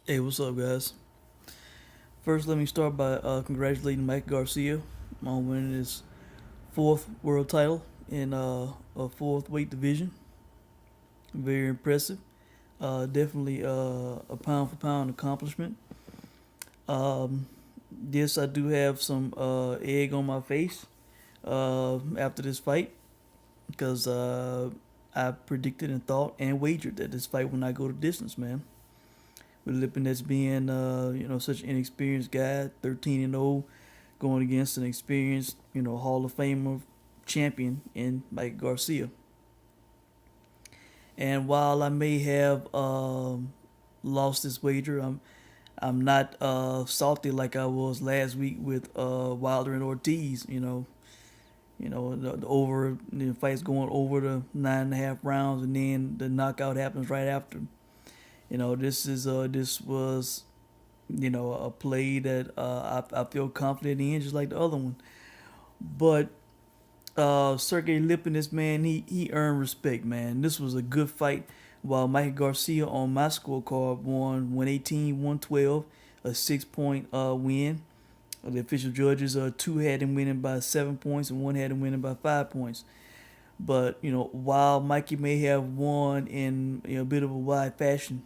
Hey, what's up, guys? First, let me start by congratulating Mikey Garcia on winning his fourth world title in a fourth weight division. Very impressive. Definitely a pound for pound accomplishment. Um, yes, I do have some egg on my face after this fight because I predicted and thought and wagered that this fight would not go the distance, man. With Lipinets being such an inexperienced guy, 13-0, going against an experienced Hall of Famer champion in Mikey Garcia. And while I may have lost this wager, I'm not salty like I was last week with Wilder and Ortiz. The over the fight's going over the 9.5 rounds, and then the knockout happens right after. This was a play that I feel confident in, just like the other one. But Sergey Lipinets, man, he earned respect, man. This was a good fight. While Mikey Garcia on my scorecard won 118-112, a 6 point win. The official judges, two had him winning by 7 points and one had him winning by 5 points. But while Mikey may have won in a bit of a wide fashion,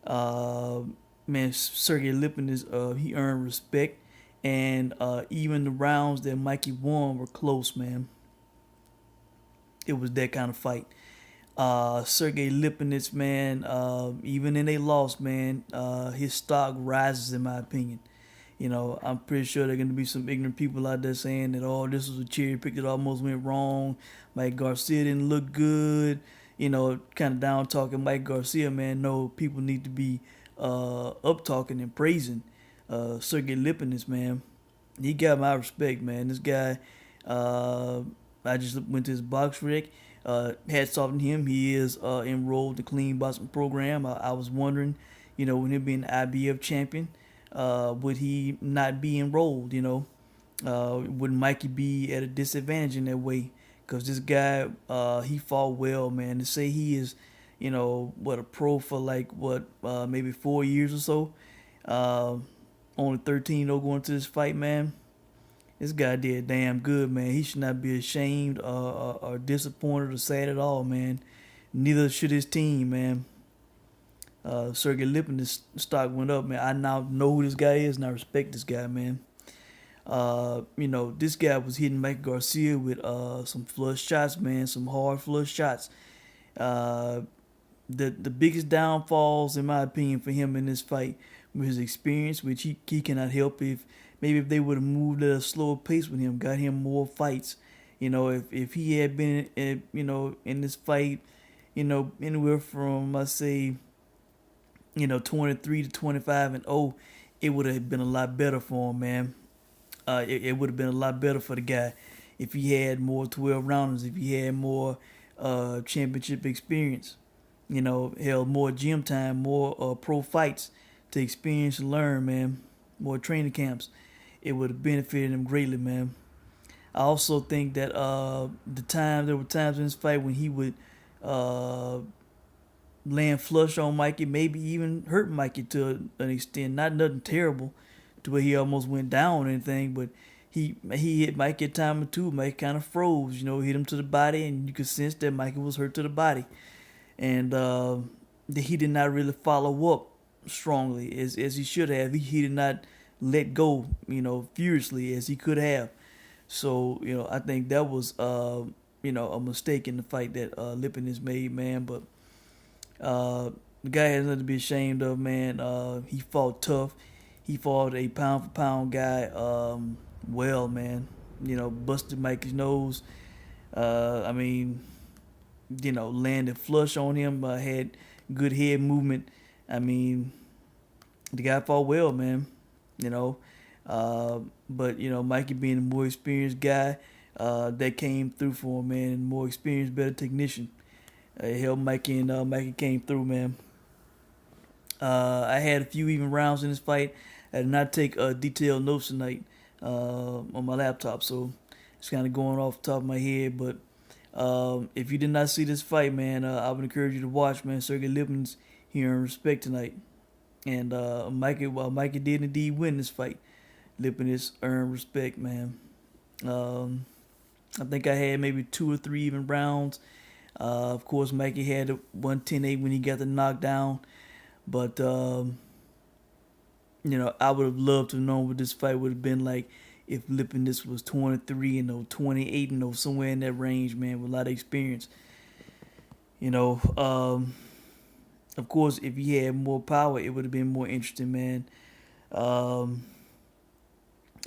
uh, man, Sergey Lipinets, he earned respect, and even the rounds that Mikey won were close, man. It was that kind of fight. Sergey Lipinets, man, even in a loss, man, his stock rises in my opinion. I'm pretty sure there are going to be some ignorant people out there saying that, oh, this was a cherry pick that almost went wrong. Mike Garcia didn't look good. Kind of down talking Mike Garcia, man. No, people need to be up talking and praising Sergey Lipinets, man. He got my respect, man. This guy, uh, I just went to his box rec. Hats off to him. He is enrolled in the clean boxing program. I was wondering, when him being the IBF champion, would he not be enrolled? Would Mikey be at a disadvantage in that way? Because this guy, he fought well, man. To say he is, a pro for like maybe 4 years or so. Uh, Only 13 though going to this fight, man. This guy did damn good, man. He should not be ashamed or disappointed or sad at all, man. Neither should his team, man. Sergey Lipin's stock went up, man. I now know who this guy is, and I respect this guy, man. This guy was hitting Mike Garcia with some flush shots, man, some hard flush shots. Uh, the biggest downfalls, in my opinion, for him in this fight was his experience, which he cannot help. If they would have moved at a slower pace with him, got him more fights. If he had been in this fight, anywhere from I say 23 to 25 and it would have been a lot better for him, man. It would have been a lot better for the guy if he had more 12 rounders, if he had more championship experience, held more gym time, more pro fights to experience and learn, man, more training camps. It would have benefited him greatly, man. I also think that there were times in this fight when he would uh, land flush on Mikey, maybe even hurt Mikey to an extent. Not nothing terrible to where he almost went down or anything, but he hit Mikey a time or two. Mikey kind of froze, hit him to the body, and you could sense that Mikey was hurt to the body, and that he did not really follow up strongly as he should have. He did not let go, furiously as he could have. So I think that was a mistake in the fight that Lipin has made, man. But the guy has nothing to be ashamed of, man. He fought tough. He fought a pound for pound guy. Well, man. Busted Mikey's nose. I mean, landed flush on him. Had good head movement. I mean, the guy fought well, man. You know, uh, but Mikey being a more experienced guy, that came through for him, man. And more experienced, better technician. It helped Mikey, and Mikey came through, man. I had a few even rounds in this fight. I did not take detailed notes tonight on my laptop, so it's kind of going off the top of my head. But if you did not see this fight, man, I would encourage you to watch, man. Sergey Lipin's here in respect tonight. And Mikey did indeed win this fight, Lipinets earned respect, man. Um, I think I had maybe 2 or 3 even rounds. Of course, Mikey had a 110-8 when he got the knockdown. But, I would have loved to have known what this fight would have been like if Lipinets was 23 and 28 and somewhere in that range, man, with a lot of experience. You know, of course, if he had more power, it would have been more interesting, man. Um,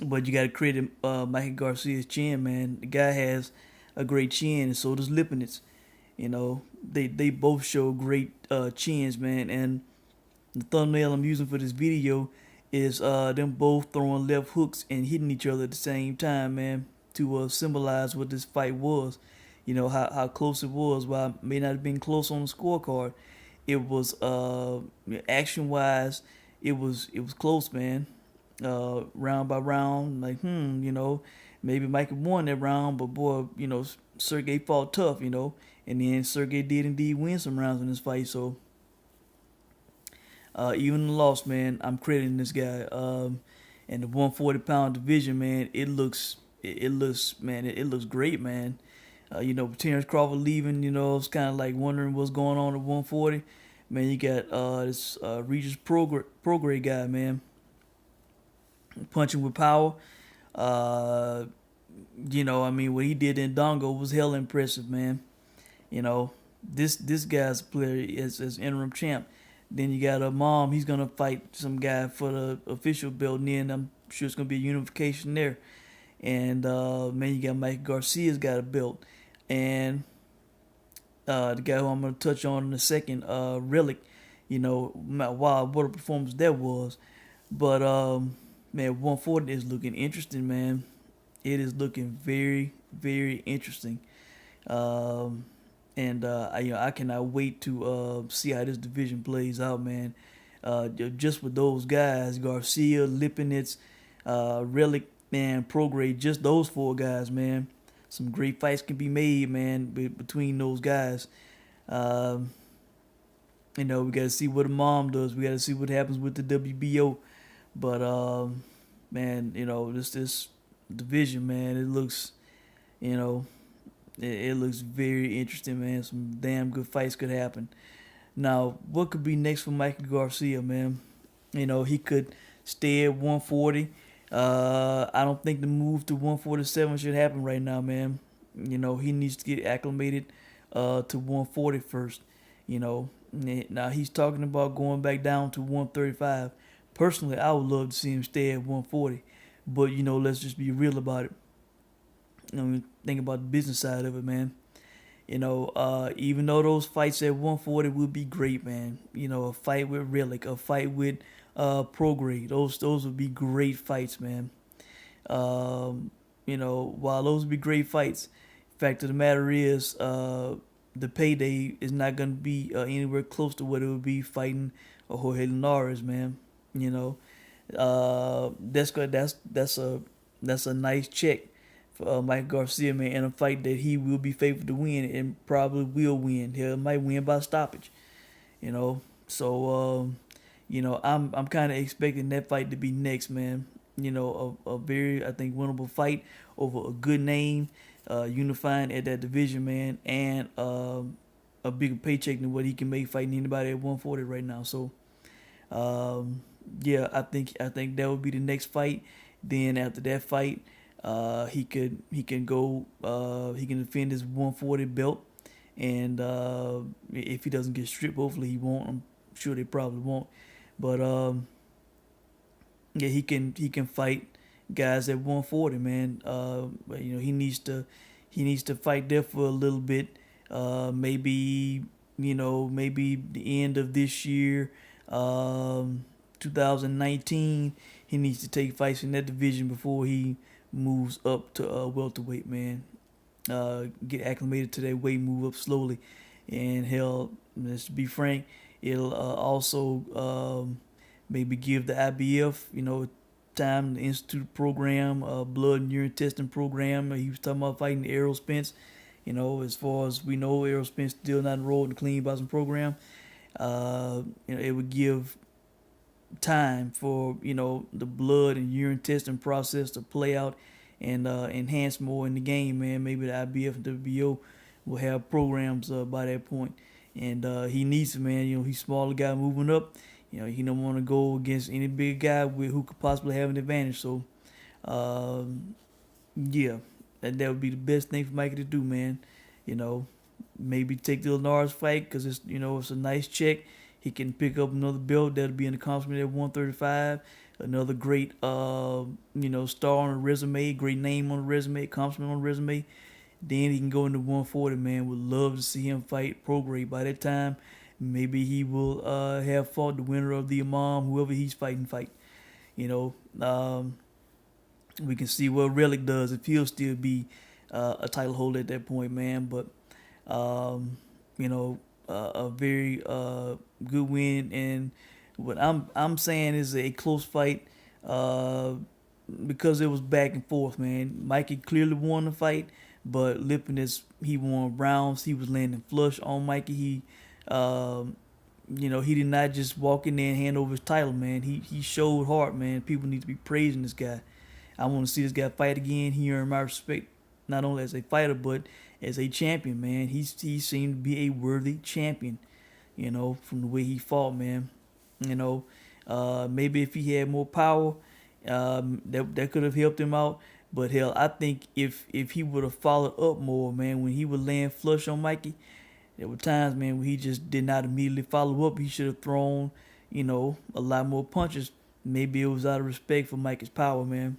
but you got to credit Mikey Garcia's chin, man. The guy has a great chin, and so does Lipinets. They both show great chins, man. And the thumbnail I'm using for this video is them both throwing left hooks and hitting each other at the same time, man, to symbolize what this fight was. How close it was. While it may not have been close on the scorecard, it was action wise, it was close, man. Round by round, like maybe Mikey won that round, but boy, Sergey fought tough, and then Sergey did indeed win some rounds in this fight. So even in the loss, man, I'm crediting this guy. And the 140-pound division, man, it looks great, man. Terrence Crawford leaving, it's kind of like wondering what's going on at 140. Man, you got this Regis Prograde guy, man, punching with power. What he did in Dongo was hella impressive, man. This guy's a player as interim champ. Then you got a mom. He's gonna fight some guy for the official belt, and then I'm sure it's gonna be a unification there. And man, you got Mikey Garcia's got a belt, and the guy who I'm gonna touch on in a second, Relikh. Wow, what a performance that was. But man, 140 is looking interesting, man. It is looking very, very interesting. And I cannot wait to see how this division plays out, man. Just with those guys, Garcia, Lipinets, Relikh, and Prograde, just those 4 guys, man. Some great fights can be made, man, between those guys. We got to see what the mom does. We got to see what happens with the WBO. But man, this division, man, it looks, it looks very interesting, man. Some damn good fights could happen. Now, what could be next for Mikey Garcia, man? He could stay at 140. I don't think the move to 147 should happen right now, man. He needs to get acclimated to 140 first. Now he's talking about going back down to 135. Personally, I would love to see him stay at 140. But, let's just be real about it. Think about the business side of it, man. Even though those fights at 140 would be great, man. A fight with Relikh, a fight with Prograde. Those would be great fights, man. While those would be great fights, fact of the matter is, the payday is not going to be anywhere close to what it would be fighting Jorge Linares, man. That's a nice check for Mike Garcia, man, in a fight that he will be favored to win and probably will win. He might win by stoppage. So I'm kind of expecting that fight to be next, man. A very, I think, winnable fight over a good name, unifying at that division, man, and a bigger paycheck than what he can make fighting anybody at 140 right now. So yeah, I think that would be the next fight. Then after that fight, he can defend his 140 belt, and if he doesn't get stripped, hopefully he won't. I'm sure they probably won't, but yeah, he can fight guys at 140, man. But, he needs to fight there for a little bit. Maybe the end of this year, 2019. He needs to take fights in that division before he moves up to welterweight, man. Get acclimated to that weight, move up slowly, and hell, let's be frank, it'll also maybe give the IBF, time to institute a program, blood and urine testing program. He was talking about fighting Errol Spence. As far as we know, Errol Spence still not enrolled in the clean boxing program. It would give time for the blood and urine testing process to play out and enhance more in the game, man. Maybe the IBF and WBO will have programs by that point, and he needs it, man. He's a smaller guy moving up. He don't want to go against any big guy who could possibly have an advantage. So, yeah, that would be the best thing for Mikey to do, man. You know, maybe take the Linares fight because it's a nice check. He can pick up another belt that'll be an accomplishment at 135. Another great star on the resume, great name on the resume, accomplishment on the resume. Then he can go into 140, man. Would love to see him fight Prograde. By that time, maybe he will have fought the winner of the Imam, whoever he's fighting, fight. You know, we can see what Relikh does if he'll still be a title holder at that point, man. But a very good win, and what I'm saying is a close fight because it was back and forth, man. Mikey clearly won the fight, but Lipinets, he won rounds. He was landing flush on Mikey. He he did not just walk in there and hand over his title, man. He showed heart, man. People need to be praising this guy. I want to see this guy fight again. He earned my respect, not only as a fighter, but as a champion, man. He seemed to be a worthy champion, from the way he fought, man. Maybe if he had more power, that could have helped him out. But hell, I think if he would have followed up more, man, when he would land flush on Mikey, there were times, man, where he just did not immediately follow up. He should have thrown, a lot more punches. Maybe it was out of respect for Mikey's power, man.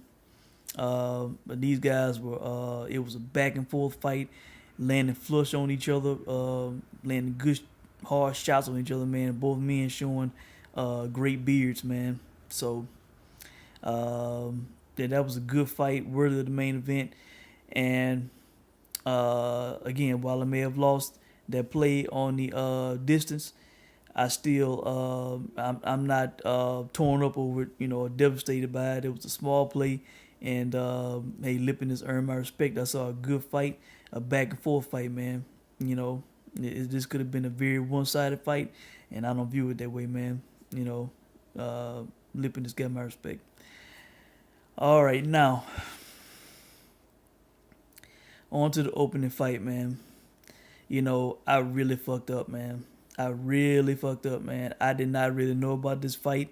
But these guys were, it was a back and forth fight, landing flush on each other, landing good hard shots on each other, man. Both men showing great beards, man. So that was a good fight, worthy of the main event. And again, while I may have lost that play on the distance, I still I'm not torn up over it, or devastated by it. It was a small play, and hey, Lipinets earned my respect. I saw a good fight, a back and forth fight, man. This could have been a very one-sided fight, and I don't view it that way, man. Lipinets got my respect. All right, now on to the opening fight, man. I really fucked up, man. I did not really know about this fight.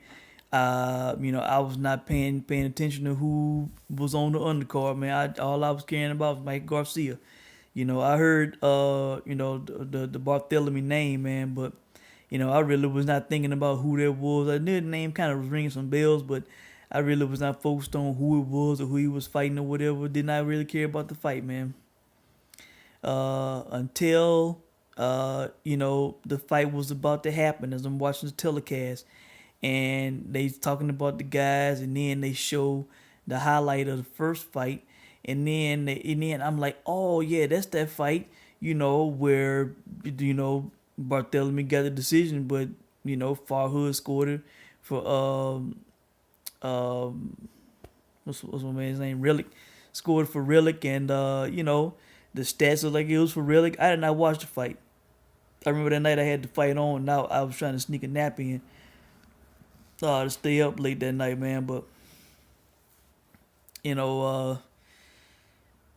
I was not paying attention to who was on the undercard, man. All I was caring about was Mikey Garcia. I heard the Barthelemy name, man, but I really was not thinking about who that was. I knew the name kind of was ringing some bells, but I really was not focused on who it was or who he was fighting or whatever. Did not really care about the fight, man. Until the fight was about to happen as I'm watching the telecast, and they talking about the guys, and then they show the highlight of the first fight, and then I'm like, oh yeah, that's that fight, where Barthelemy got the decision, but Farhood scored it for what's my man's name, Relikh, scored for Relikh, and the stats are like it was for Relikh. I did not watch the fight. I remember that night I had the fight on. Now I was trying to sneak a nap in to stay up late that night, man. But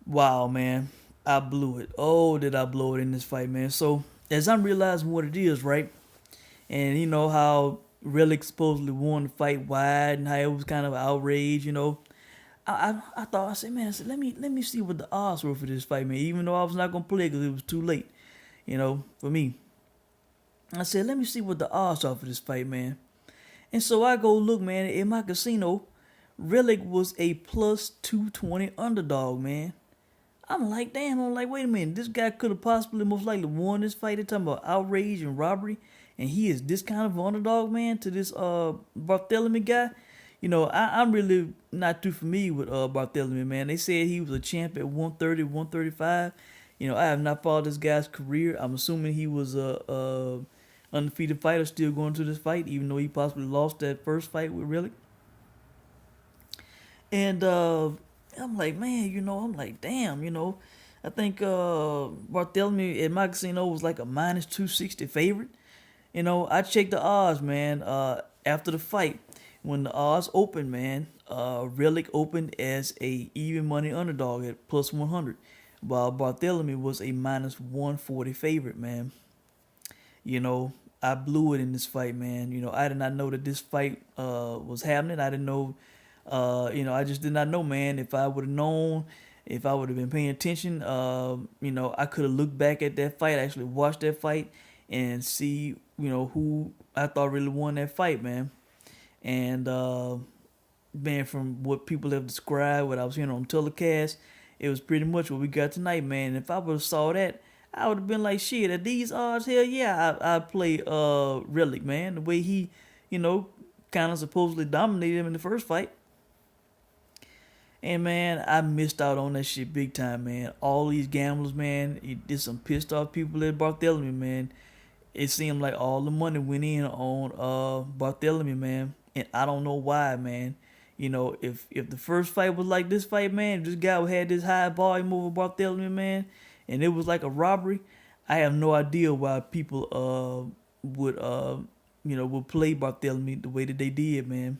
wow, man, I blew it. Oh, did I blow it in this fight, man? So as I'm realizing what it is, right, and how Relikh supposedly won the fight wide, and how it was kind of outrage, I thought, I said, man, let me see what the odds were for this fight, man. Even though I was not gonna play because it was too late, for me. I said, let me see what the odds are for this fight, man. And so I go look, man, in my casino, Relikh was a plus 220 underdog, man. I'm like, damn. I'm like, wait a minute. This guy could have possibly most likely won this fight. They're talking about outrage and robbery, and he is this kind of underdog, man, to this Barthelemy guy. I'm really not too familiar with Barthelemy, man. They said he was a champ at 130, 135. I have not followed this guy's career. I'm assuming he was a undefeated fighter still going to this fight, even though he possibly lost that first fight with Relikh. And I'm like, man, I'm like, damn, I think Barthelemy at my casino was like a minus 260 favorite. I checked the odds, man, after the fight. when the odds opened, man, Relikh opened as a even money underdog at plus 100, while Barthelemy was a minus 140 favorite, man. You know, I blew it in this fight, man. I did not know that this fight was happening. I didn't know, I just did not know, man. If I would have known, if I would have been paying attention, I could have looked back at that fight, actually watched that fight, and see, who I thought really won that fight, man. And man, from what people have described, what I was hearing on telecast, it was pretty much what we got tonight, man. If I would have saw that, I would have been like, shit, at these odds, hell yeah, I'd play Relikh, man. The way he, you know, kind of supposedly dominated him in the first fight. And man, I missed out on that shit big time, man. All these gamblers, man, there's some pissed off people at Barthelemy, man. It seemed like all the money went in on Barthelemy, man, and I don't know why, man. If the first fight was like this fight, man, if this guy had this high volume over Barthelemy, man, and it was like a robbery, I have no idea why people would play Barthelemy the way that they did, man.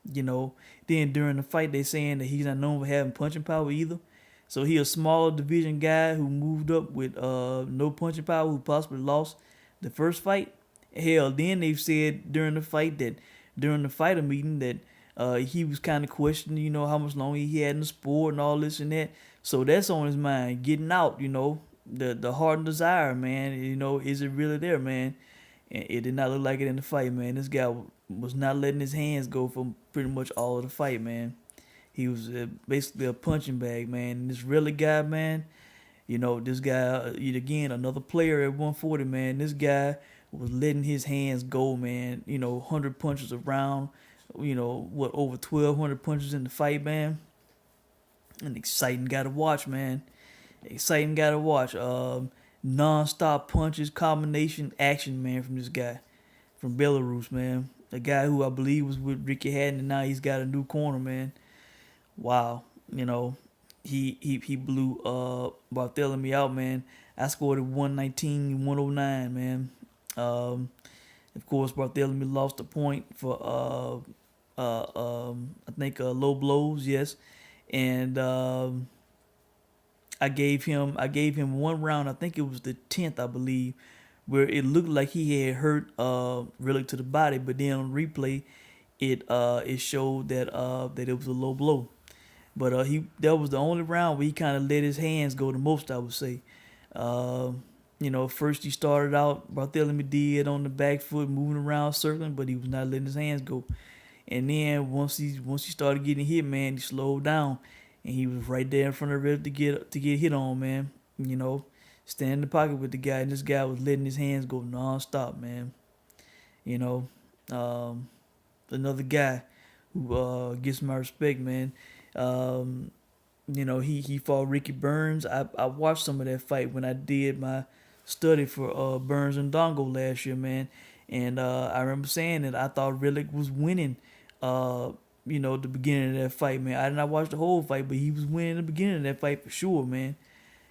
Then during the fight they saying that he's not known for having punching power either. So he a smaller division guy who moved up with no punching power, who possibly lost the first fight. Hell, then they've said during the fighter meeting that he was kind of questioning, how much longer he had in the sport and all this and that. So that's on his mind, getting out, the heart and desire, man. Is it really there, man? And it did not look like it in the fight, man. This guy was not letting his hands go for pretty much all of the fight, man. He was basically a punching bag, man. And this really guy, man, this guy, again, another player at 140, man. This guy was letting his hands go, man. 100 punches around, over 1,200 punches in the fight, man. An exciting guy to watch, man. Exciting guy to watch. Non-stop punches, combination action, man, from this guy from Belarus, man. A guy who I believe was with Ricky Hatton, and now he's got a new corner, man. Wow, he blew Barthelemy out, man. I scored at 119, 109, man. Of course, Barthelemy lost a point for I think low blows, yes, and I gave him one round. I think it was the 10th, I believe, where it looked like he had hurt Relikh to the body, but then on replay, it showed that that it was a low blow. But that was the only round where he kind of let his hands go the most, I would say. First he started out, Barthelemy did on the back foot, moving around, circling, but he was not letting his hands go. And then once he started getting hit, man, he slowed down, and he was right there in front of Relikh to get hit on, man. Stand in the pocket with the guy, and this guy was letting his hands go non-stop, man. Another guy who gets my respect, man. He fought Ricky Burns. I watched some of that fight when I did my study for Burns and Dongo last year, man. And I remember saying that I thought Relikh was winning, the beginning of that fight, man. I did not watch the whole fight, but he was winning the beginning of that fight for sure, man.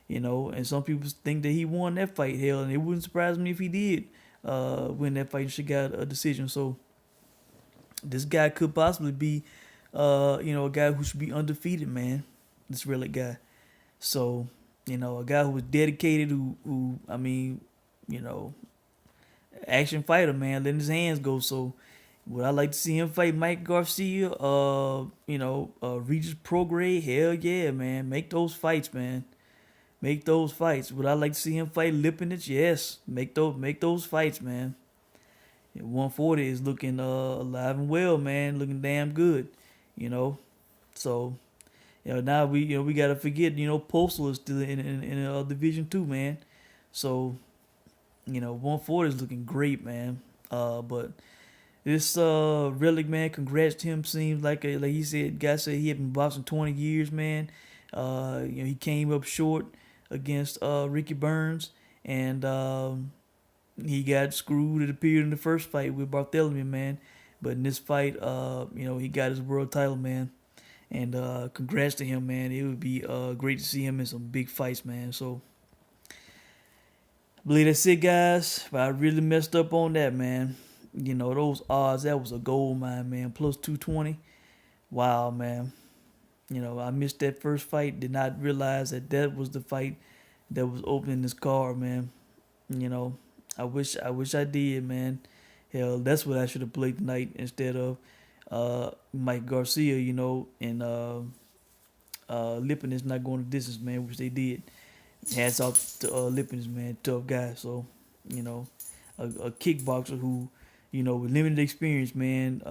And some people think that he won that fight, hell, and it wouldn't surprise me if he did win that fight and she got a decision. So this guy could possibly be, a guy who should be undefeated, man. This Relikh guy. So, a guy who was dedicated, who action fighter, man, letting his hands go. So, would I like to see him fight Mikey Garcia? Regis Prograde? Hell yeah, man. Make those fights, man. Make those fights. Would I like to see him fight Lipinets? Yes. Make those fights, man. 140 is looking alive and well, man. Looking damn good. So now we gotta forget, Postal is still in Division 2, man. So 140 is looking great, man. But this Relikh, man, congrats to him. Seems like he said, guy said he had been boxing 20 years, man. He came up short against Ricky Burns, and he got screwed, it appeared, in the first fight with Barthelemy, man. But in this fight, he got his world title, man. And congrats to him, man. It would be great to see him in some big fights, man. So I believe that's it, guys. But I really messed up on that, man. those odds, that was a gold mine, man. Plus 220. Wow, man. I missed that first fight. Did not realize that was the fight that was opening this card, man. You know, I wish I did, man. Hell, that's what I should have played tonight instead of Mike Garcia, and Lipinets not going the distance, man, which they did. Hats off to Lipinets, man, tough guy. So, you know, a kickboxer who, with limited experience, man,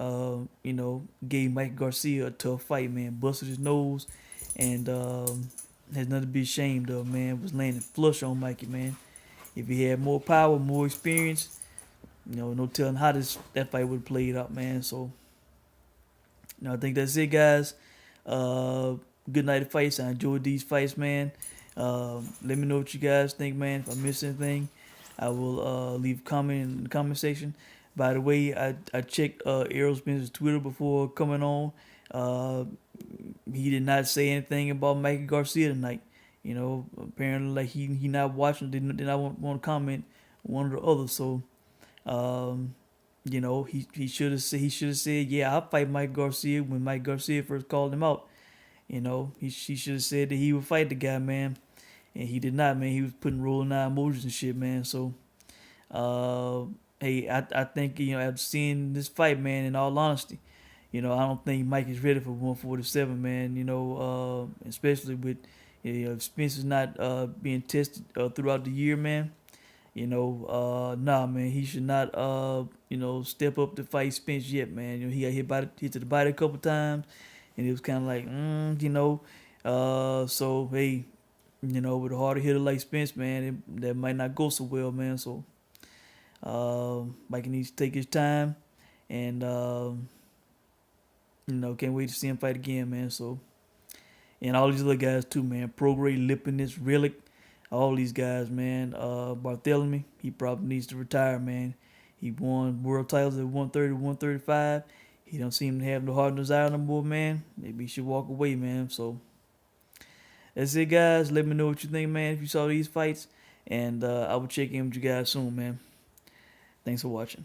gave Mike Garcia a tough fight, man. Busted his nose and has nothing to be ashamed of, man. Was landing flush on Mikey, man. If he had more power, more experience, no telling how that fight would have played out, man. So, I think that's it, guys. Uh, Good night of fights. I enjoyed these fights, man. Let me know what you guys think, man. If I missed anything, I will leave a comment in the comment section. By the way, I checked Errol Spencer's Twitter before coming on. Uh, he did not say anything about Mikey Garcia tonight. Apparently, like he not watching, did not want to comment one or the other. So, um, he should have said, yeah, I'll fight Mike Garcia when Mike Garcia first called him out. He should have said that he would fight the guy, man, and he did not, man. He was putting rolling eye emojis and shit, man. So, uh, hey, I think after seeing this fight, man, in all honesty, I don't think Mike is ready for 147, man. Especially with Spencer's not being tested throughout the year, man. Nah, man, he should not, step up to fight Spence yet, man. He got hit to the body a couple times, and it was kind of like, so hey, with a harder hitter like Spence, man, that might not go so well, man. So, Mike needs to take his time, and can't wait to see him fight again, man. So, and all these other guys too, man. Prograde, Lipinets, Relikh, all these guys, man. Barthelemy, he probably needs to retire, man. He won world titles at 130, 135. He don't seem to have the heart and desire no more, man. Maybe he should walk away, man. So that's it, guys. Let me know what you think, man, if you saw these fights. And I will check in with you guys soon, man. Thanks for watching.